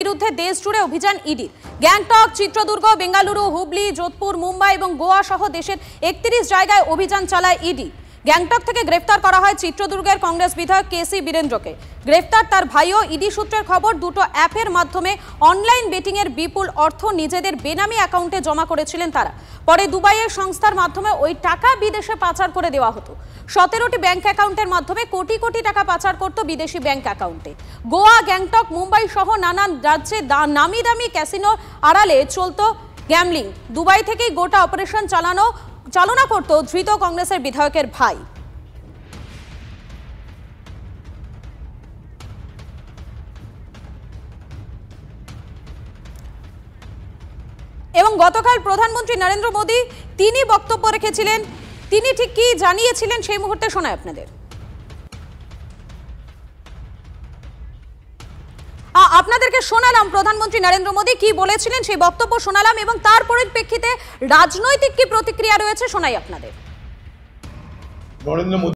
বিরুদ্ধে দেশ জুড়ে অভিযান ইডির। গ্যাংটক, চিত্রদুর্গ, বেঙ্গালুরু, হুবলি, যোধপুর, মুম্বাই এবং গোয়া সহ দেশের 31 জায়গায় অভিযান চালায় ইডি। গ্যাংটক থেকে গ্রেফতার করা হয় চিত্রদুর্গের কংগ্রেস বিধায়ক কেসি বীরেন্দ্রকে। গ্রেফতার তার ভাইও। ইডি সূত্রের খবর, দুটো অ্যাপের মাধ্যমে অনলাইন বেটিং এর বিপুল অর্থ নিজেদের বেনামি অ্যাকাউন্টে জমা করেছিলেন তারা। পরে দুবাইয়ের সংস্থার মাধ্যমে ওই টাকা বিদেশে পাচার করে দেওয়া হতো। 17টি ব্যাংক অ্যাকাউন্টের মাধ্যমে কোটি কোটি টাকা পাচার করত বিদেশি ব্যাংক অ্যাকাউন্টে। গোয়া, গ্যাংটক, মুম্বাই সহ নানান রাজ্যে নামি দামি ক্যাসিনোর আড়ালে চলত গ্যামলিং। দুবাই থেকেই গোটা অপারেশন চালনা করত ধৃত কংগ্রেসের বিধায়কের ভাই। এবং গতকাল প্রধানমন্ত্রী নরেন্দ্র মোদী তিনি বক্তব্য রেখেছিলেন, তিনি ঠিক কি জানিয়েছিলেন সেই মুহূর্তে শোনায় আপনাদের। আপনাদেরকে শোনালাম প্রধানমন্ত্রী নরেন্দ্র মোদী কি বলেছিলেন, সেই বক্তব্য শোনালাম এবং তার পরিপ্রেক্ষিতে রাজনৈতিক কি প্রতিক্রিয়া রয়েছে শোনাই আপনাদের। নরেন্দ্র মোদী